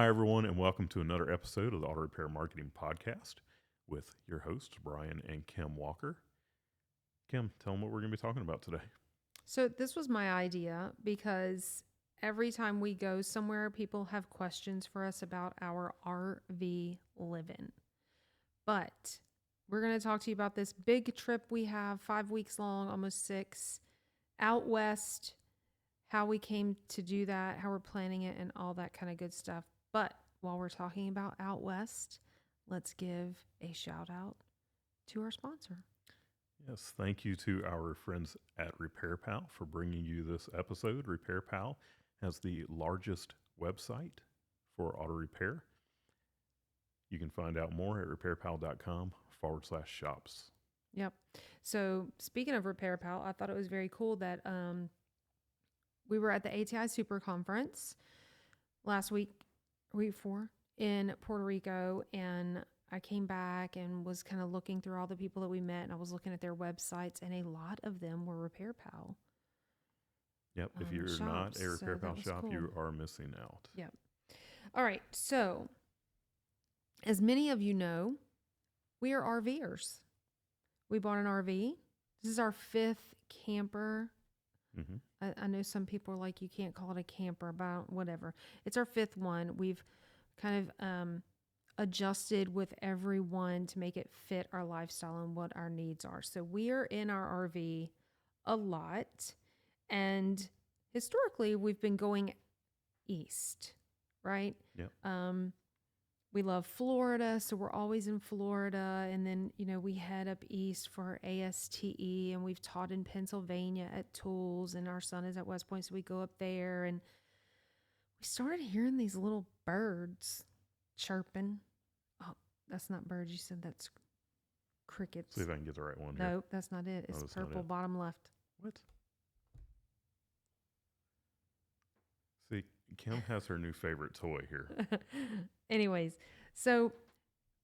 Hi, everyone, and welcome to another episode of the Auto Repair Marketing Podcast with your hosts, Brian and Kim Walker. Kim, tell them what we're going to be talking about today. So this was my idea because every time we go somewhere, people have questions for us about our RV living. But we're going to talk to you about this big trip we have, 5 weeks long, almost 6, out west, how we came to do that, how we're planning it, and all that kind of good stuff. But while we're talking about out west, let's give a shout out to our sponsor. Yes, thank you to our friends at Repair Pal for bringing you this episode. Repair Pal has the largest website for auto repair. You can find out more at repairpal.com/shops. Yep. So speaking of Repair Pal, I thought it was very cool that we were at the ATI Super Conference last week, week 4, in Puerto Rico, and I came back and was kind of looking through all the people that we met, and I was looking at their websites, and a lot of them were Repair Pal. Yep, if you're shops, not a so Repair Pal that was shop, cool. you are missing out. Yep. All right. So, as many of you know, we are RVers. We bought an RV. This is our 5th camper. Mm-hmm. I know some people are like, you can't call it a camper, but whatever. It's our 5th one. We've kind of adjusted with everyone to make it fit our lifestyle and what our needs are. So we are in our RV a lot. And historically, we've been going east, right? Yep. We love Florida, so we're always in Florida. And then, we head up east for ASTE, and we've taught in Pennsylvania at Tools, and our son is at West Point, so we go up there. And we started hearing these little birds chirping. Oh, that's not birds. You said that's crickets. See if I can get the right one here. Nope, that's not it. It's that's not purple, it. bottom left. What? See, Kim has her new favorite toy here. Anyways, so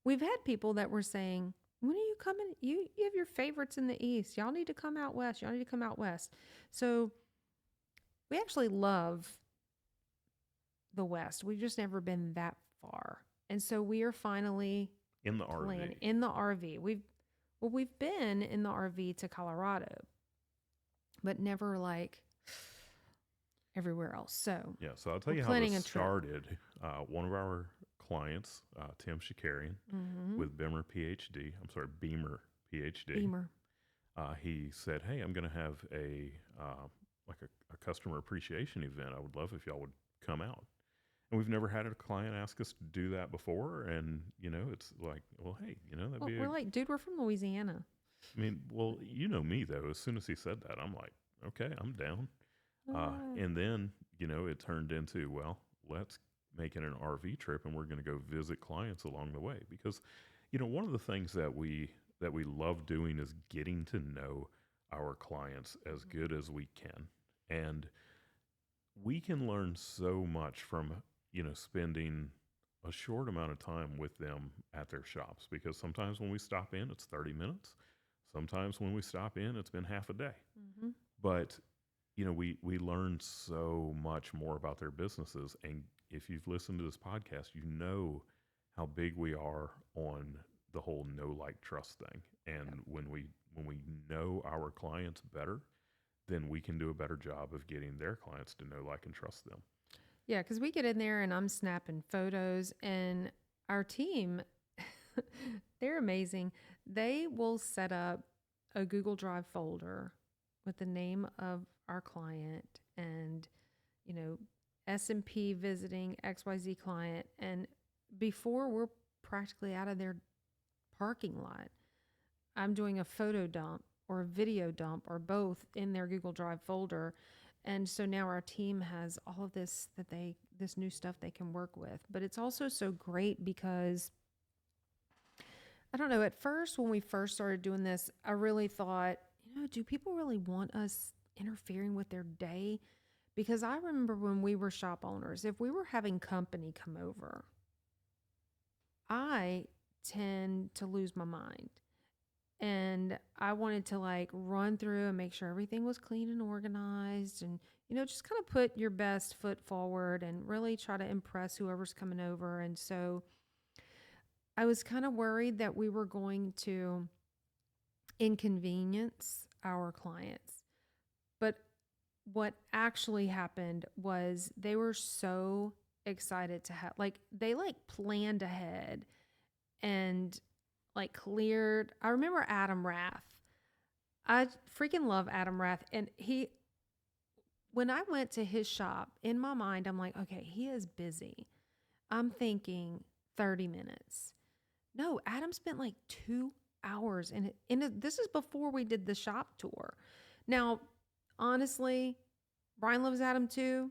we've had people that were saying, when are you coming? You have your favorites in the east. Y'all need to come out west. Y'all need to come out west. So we actually love the west. We've just never been that far. And so we are finally In the RV. in the RV. We've been in the RV to Colorado, but never like everywhere else. So yeah, so I'll tell you how this started. One of our clients, Tim Shakarian, with Beamer PhD. Beamer PhD. Beamer. He said, "Hey, I'm going to have a customer appreciation event. I would love if y'all would come out." And we've never had a client ask us to do that before. And, it's like, well, hey, that'd be we're like, dude, we're from Louisiana. I mean, well, you know me, though. As soon as he said that, I'm like, okay, I'm down. And then, it turned into, well, let's make it an RV trip, and we're going to go visit clients along the way. Because, one of the things that we love doing is getting to know our clients as good as we can. And we can learn so much from, spending a short amount of time with them at their shops, because sometimes when we stop in, it's 30 minutes. Sometimes when we stop in, it's been half a day. Mm-hmm. But, we learn so much more about their businesses. And if you've listened to this podcast, you know how big we are on the whole know, like, trust thing. And when we know our clients better, then we can do a better job of getting their clients to know, like, and trust them. Yeah, because we get in there and I'm snapping photos, and our team, they're amazing. They will set up a Google Drive folder with the name of our client and, S&P visiting XYZ client. And before we're practically out of their parking lot, I'm doing a photo dump or a video dump or both in their Google Drive folder. And so now our team has all of this this new stuff they can work with. But it's also so great because, I don't know, at first when we first started doing this, I really thought, do people really want us interfering with their day? Because I remember when we were shop owners, if we were having company come over, I tend to lose my mind. and I wanted to like run through and make sure everything was clean and organized, and just kind of put your best foot forward and really try to impress whoever's coming over. And so I was kind of worried that we were going to inconvenience our clients. But what actually happened was they were so excited to have, like, they like planned ahead and like cleared. I remember Adam Rath. I freaking love Adam Rath. And when I went to his shop, in my mind, I'm like, okay, he is busy. I'm thinking 30 minutes. No, Adam spent like 2 hours this is before we did the shop tour. Now, honestly, Brian loves Adam too.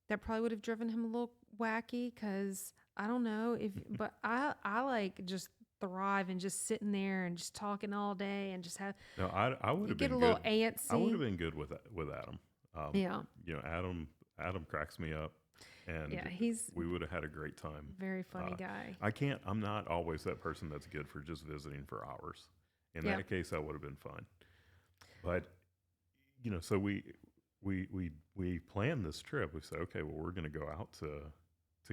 That probably would have driven him a little wacky because I don't know but I like just thrive and just sitting there and just talking all day and just have No, I would you have get a been little good. I would have antsy. been good with Adam. Yeah, Adam cracks me up, and yeah, he's we would have had a great time. very funny Uh, guy. I can't. I'm not always that person that's good for just visiting for hours. In Yep. that case, that would have been fun. But so we planned this trip. We said, okay, well, we're going to go out to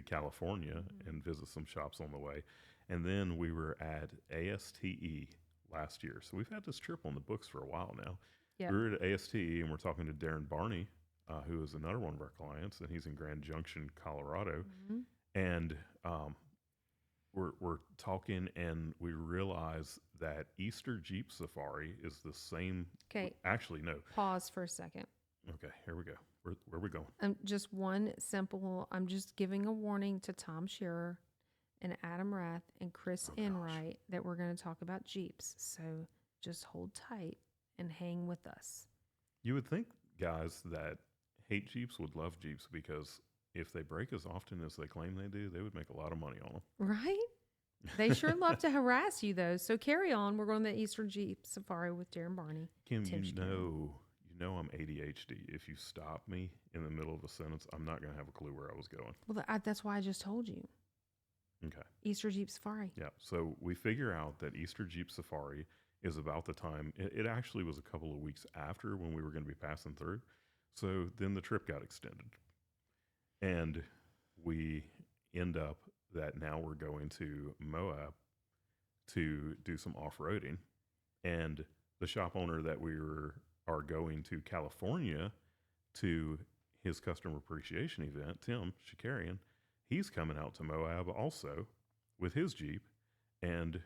California Mhm. and visit some shops on the way, and then we were at ASTE last year. So we've had this trip on the books for a while now. Yep. We were at ASTE and we're talking to Darren Barney, who is another one of our clients, and he's in Grand Junction, Colorado. Mhm. And we're talking, and we realize that Easter Jeep Safari is the same. Okay, Actually, no. pause for a second. Okay, here we go. Where are we going? Just one simple, I'm just giving a warning to Tom Shearer and Adam Rath and Chris Oh, gosh. Enright that we're going to talk about Jeeps. So just hold tight and hang with us. You would think guys that hate Jeeps would love Jeeps because if they break as often as they claim they do, they would make a lot of money on them. Right? They sure love to harass you, though. So carry on. We're going to the Eastern Jeep Safari with Darren Barney. Kim, Tim you Stern. know I'm ADHD. If you stop me in the middle of a sentence, I'm not going to have a clue where I was going. Well, that's why I just told you. Okay. Easter Jeep Safari. Yeah. So we figure out that Easter Jeep Safari is about the time. It actually was a couple of weeks after when we were going to be passing through. So then the trip got extended. And we end up that now we're going to Moab to do some off-roading. And the shop owner that are going to California to his customer appreciation event, Tim Shakarian, he's coming out to Moab also with his Jeep, and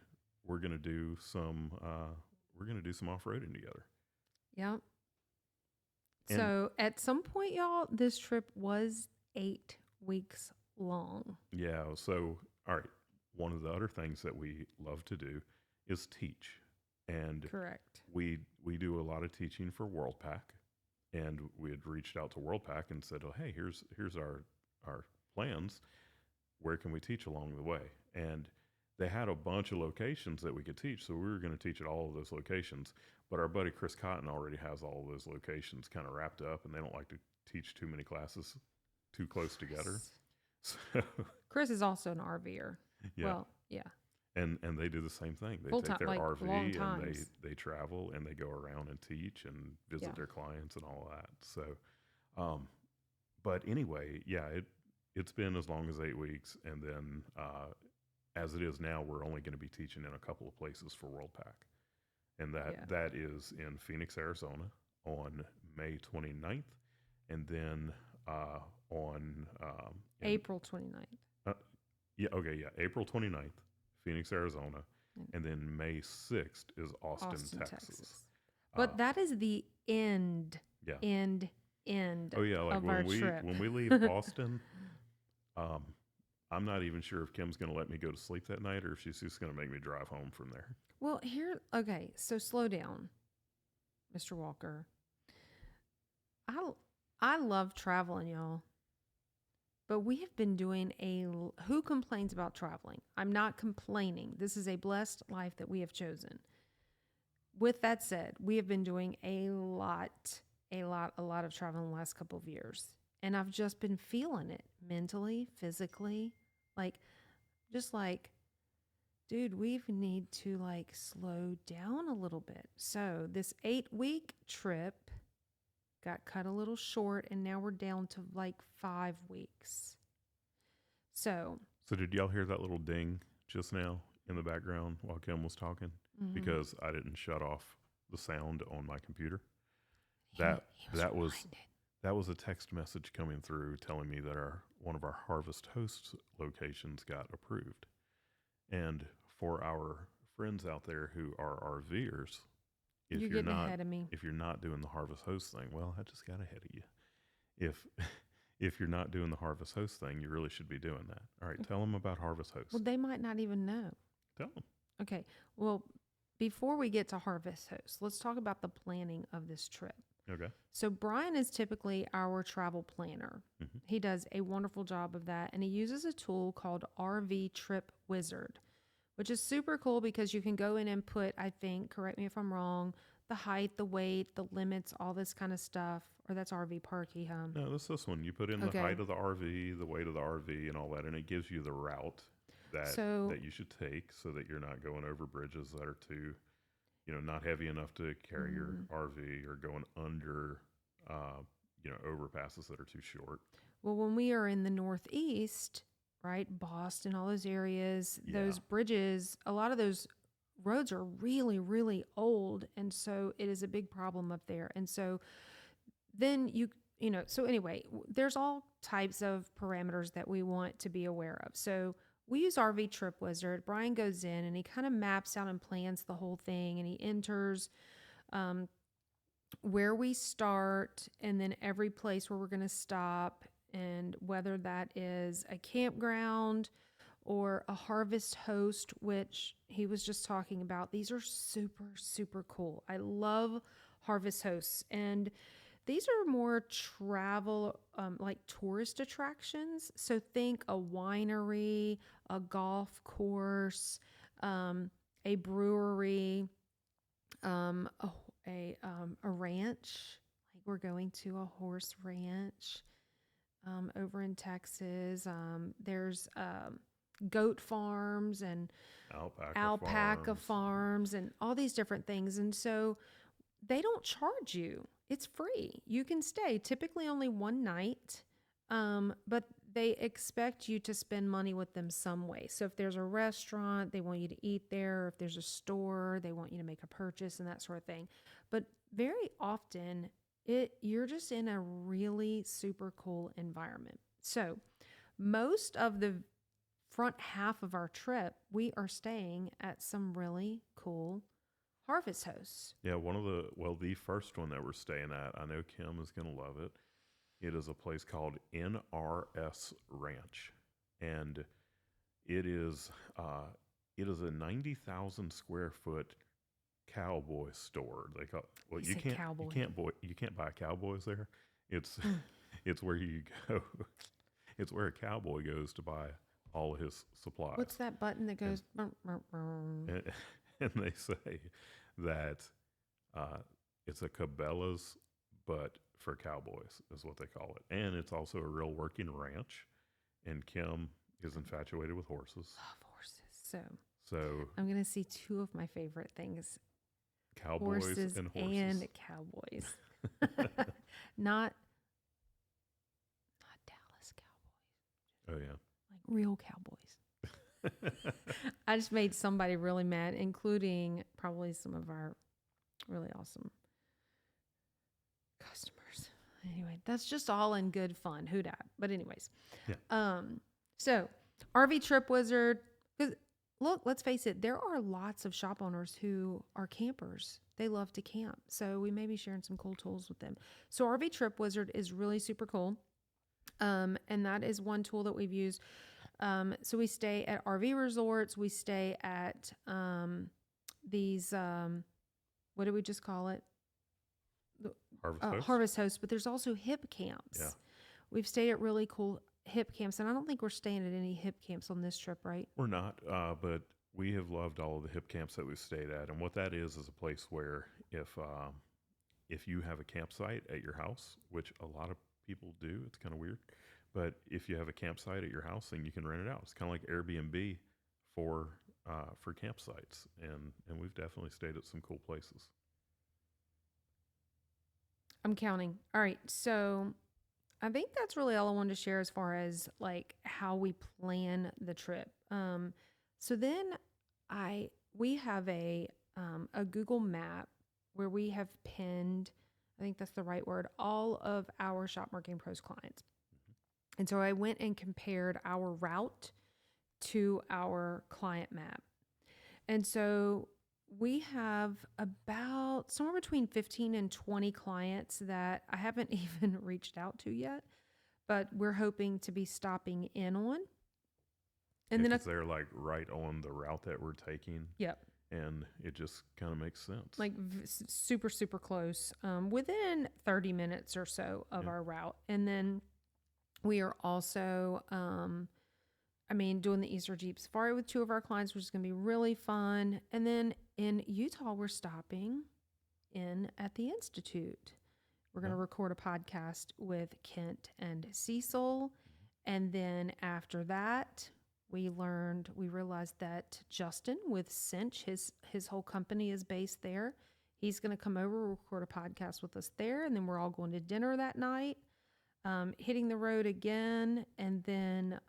we're gonna do some off-roading together. Yep. And So at some point, y'all, this trip was 8 weeks long. yeah, so all right, one of the other things that we love to do is teach. And Correct. we do a lot of teaching for WorldPack, and we had reached out to WorldPack and said, "Oh, hey, here's our plans. Where can we teach along the way?" And they had a bunch of locations that we could teach, so we were going to teach at all of those locations. But our buddy Chris Cotton already has all of those locations kind of wrapped up, and they don't like to teach too many classes too close together. So Chris is also an RVer. yeah. Well, yeah. And they do the same thing. They Full take time, their like RV long and times. they travel and they go around and teach and visit Yeah. their clients and all that. So, but anyway, yeah, it's been as long as 8 weeks, and then as it is now, we're only going to be teaching in a couple of places for WorldPack, and that is in Phoenix, Arizona, on May 29th, and then on April 29th. April 29th. Phoenix, Arizona, and then May 6th is Austin, Texas. But that is the end. Yeah. End Oh yeah, like of our trip. when we leave Austin, I'm not even sure if Kim's going to let me go to sleep that night or if she's just going to make me drive home from there. Well, okay, so slow down, Mr. Walker. I love traveling, y'all. But we have been doing who complains about traveling? I'm not complaining. This is a blessed life that we have chosen. With that said, we have been doing a lot of traveling the last couple of years. And I've just been feeling it mentally, physically, just Dude, we need to like slow down a little bit. So this 8-week trip got cut a little short, and now we're down to like 5 weeks. So, So did y'all hear that little ding just now in the background while Kim was talking? mhm. Because I didn't shut off the sound on my computer. he, That he was that was reminded. that was a text message coming through telling me that our one of our Harvest Hosts locations got approved. And for our friends out there who are RVers, if You're you're getting not ahead of me. if you're not doing the Harvest Host thing, well, I just got ahead of you. If if you're not doing the Harvest Host thing, you really should be doing that. All right, tell them about Harvest Host. Well, they might not even know. Tell them. Okay. Well, before we get to Harvest Host, let's talk about the planning of this trip. Okay. So, Brian is typically our travel planner. Mm-hmm. He does a wonderful job of that, and he uses a tool called RV Trip Wizard, which is super cool because you can go in and put, I think, correct me if I'm wrong, the height, the weight, the limits, all this kind of stuff. Or that's RV Parky, huh? No, this one. You put in the Okay. height of the RV, the weight of the RV, and all that, and it gives you the route So, that you should take, so that you're not going over bridges that are too, not heavy enough to carry your mhm. RV, or going under, overpasses that are too short. Well, when we are in the Northeast, right, Boston, all those areas, Yeah. those bridges, a lot of those roads are really, really old. And so it is a big problem up there. And so then so anyway, there's all types of parameters that we want to be aware of. So we use RV Trip Wizard. Brian goes in and he kind of maps out and plans the whole thing, and he enters um, where we start and then every place where we're going to stop, and whether that is a campground or a harvest host, which he was just talking about. These are super, super cool. I love harvest hosts. And these are more travel, like tourist attractions. So think a winery, a golf course, a brewery, a, a ranch. Like we're going to a horse ranch over in Texas. There's goat farms and alpaca farms and all these different things. And so they don't charge you. It's free. You can stay typically only one night, but they expect you to spend money with them some way. So if there's a restaurant, they want you to eat there. If there's a store, they want you to make a purchase and that sort of thing. But very often, you're just in a really super cool environment. So most of the front half of our trip, we are staying at some really cool harvest hosts. Yeah, the first one that we're staying at, I know Kim is going to love it. It is a place called NRS Ranch, and it is a 90,000 square foot cowboy store. They call well, You said cowboy. you can't buy cowboys there. It's it's where you go. It's where a cowboy goes to buy all of his supplies. What's that button that goes? And they say that it's a Cabela's, but for cowboys is what they call it. And it's also a real working ranch. And Kim is infatuated with horses. Love horses. So I'm going to see two of my favorite things: cowboys horses and horses. and cowboys. Not Dallas Cowboys. Oh yeah. Like real cowboys. I just made somebody really mad, including probably some of our really awesome customers. Anyway, that's just all in good fun. Who dat? But anyways, Yeah. So RV Trip Wizard. 'Cause look, let's face it, there are lots of shop owners who are campers. They love to camp, so we may be sharing some cool tools with them. So RV Trip Wizard is really super cool, and that is one tool that we've used. So we stay at RV resorts. We stay at these, what do we just call it? Harvest hosts. But there's also hip camps. Yeah. We've stayed at really cool hip camps, and I don't think we're staying at any hip camps on this trip, right? We're not, but we have loved all of the hip camps that we've stayed at. And what that is a place where if you have a campsite at your house, which a lot of people do, it's kind of weird. But if you have a campsite at your house, then you can rent it out. It's kind of like Airbnb for for campsites, and we've definitely stayed at some cool places. I'm counting. All right. So I think that's really all I wanted to share as far as like how we plan the trip. So then we have a Google map where we have pinned, I think that's the right word, all of our Shop Marketing Pros clients. And so I went and compared our route to our client map. And so we have about somewhere between 15 and 20 clients that I haven't even reached out to yet, but we're hoping to be stopping in on. And then, Because they're like right on the route that we're taking, yep, and it just kind of makes sense. like super, super close, within 30 minutes or so of Yeah. our route. And then we are also, doing the Easter Jeep Safari with 2 of our clients, which is going to be really fun. And then in Utah, we're stopping in at the Institute. We're going to record a podcast with Kent and Cecil. And then after that, we realized that Justin with Cinch, his whole company is based there. He's going to come over, record a podcast with us there. And then we're all going to dinner that night, hitting the road again. And then,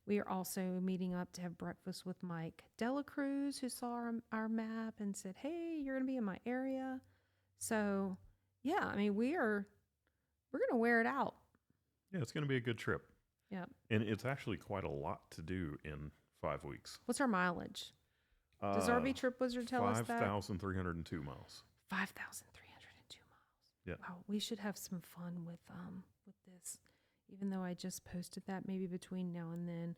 we are also meeting up to have breakfast with Mike Delacruz, who saw our map and said, "Hey, you're going to be in my area." So, yeah, we're going to wear it out. Yeah, it's going to be a good trip. Yeah. And it's actually quite a lot to do in 5 weeks. What's our mileage? Does RV Trip Wizard tell us that? 5,302 miles. 5,302 miles. Yeah. Wow, we should have some fun with this. Even though I just posted that, maybe between now and then,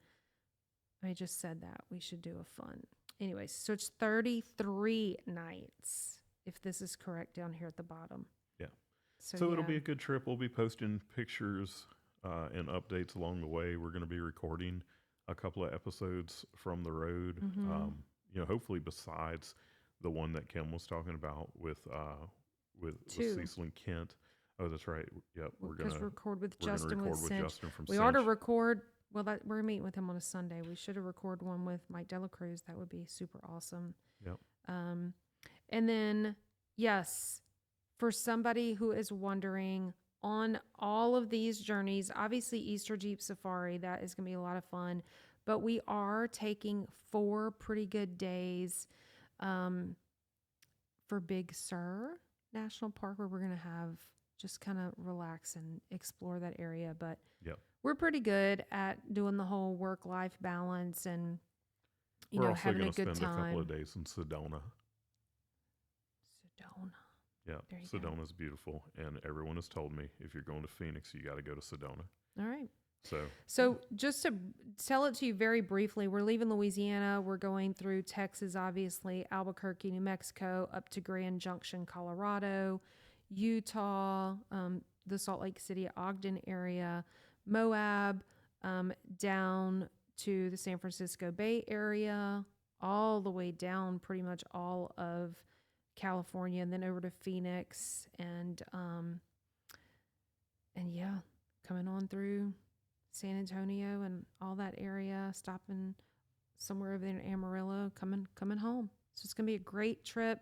I just said that we should do a fun. Anyways, so it's 33 nights, if this is correct down here at the bottom. Yeah. So It'll be a good trip. We'll be posting pictures and updates along the way. We're going to be recording a couple of episodes from the road. Mm-hmm. Hopefully besides the one that Kim was talking about with Cecil and Kent. Oh, that's right. Yep, we're going to record with Justin with Cinch. Justin from we Cinch. ought to record. Well, we're meeting with him on a Sunday. We should have recorded one with Mike Delacruz. That would be super awesome. Yep. And then, yes, for somebody who is wondering, on all of these journeys, obviously Easter Jeep Safari, that is going to be a lot of fun. But we are taking 4 pretty good days for Big Sur National Park, where we're going to have just kind of relax and explore that area. But we're pretty good at doing the whole work-life balance and, having a good time. We're also going to spend a couple of days in Sedona. Sedona. Yeah, Sedona's beautiful. And everyone has told me, if you're going to Phoenix, you got to go to Sedona. All right. So just to tell it to you very briefly, we're leaving Louisiana. We're going through Texas, obviously, Albuquerque, New Mexico, up to Grand Junction, Colorado, Utah, the Salt Lake City, Ogden area, Moab, down to the San Francisco Bay Area, all the way down pretty much all of California, and then over to Phoenix, and yeah, coming on through San Antonio and all that area, stopping somewhere over there in Amarillo, coming home. So it's going to be a great trip.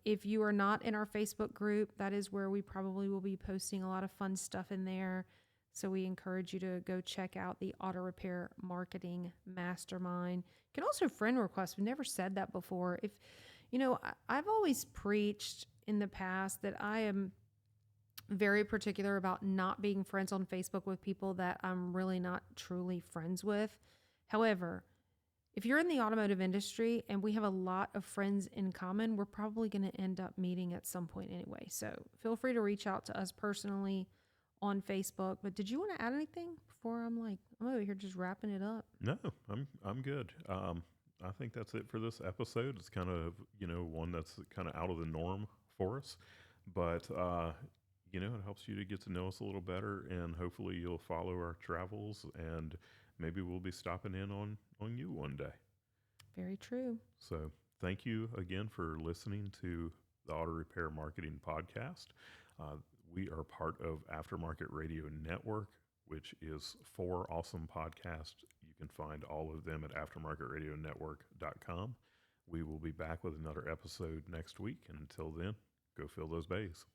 If you are not in our Facebook group, that is where we probably will be posting a lot of fun stuff in there. So we encourage you to go check out the Auto Repair Marketing Mastermind. You can also friend request. We've never said that before. If I've always preached in the past that I am very particular about not being friends on Facebook with people that I'm really not truly friends with. However, if you're in the automotive industry and we have a lot of friends in common, we're probably going to end up meeting at some point anyway. So feel free to reach out to us personally on Facebook. But did you want to add anything before I'm over here just wrapping it up? No, I'm good. I think that's it for this episode. It's kind of, one that's kind of out of the norm for us, but it helps you to get to know us a little better, and hopefully you'll follow our travels, and maybe we'll be stopping in on you one day. Very true. So thank you again for listening to the Auto Repair Marketing Podcast. We are part of Aftermarket Radio Network, which is 4 awesome podcasts. You can find all of them at aftermarketradionetwork.com. We will be back with another episode next week. And until then, go fill those bays.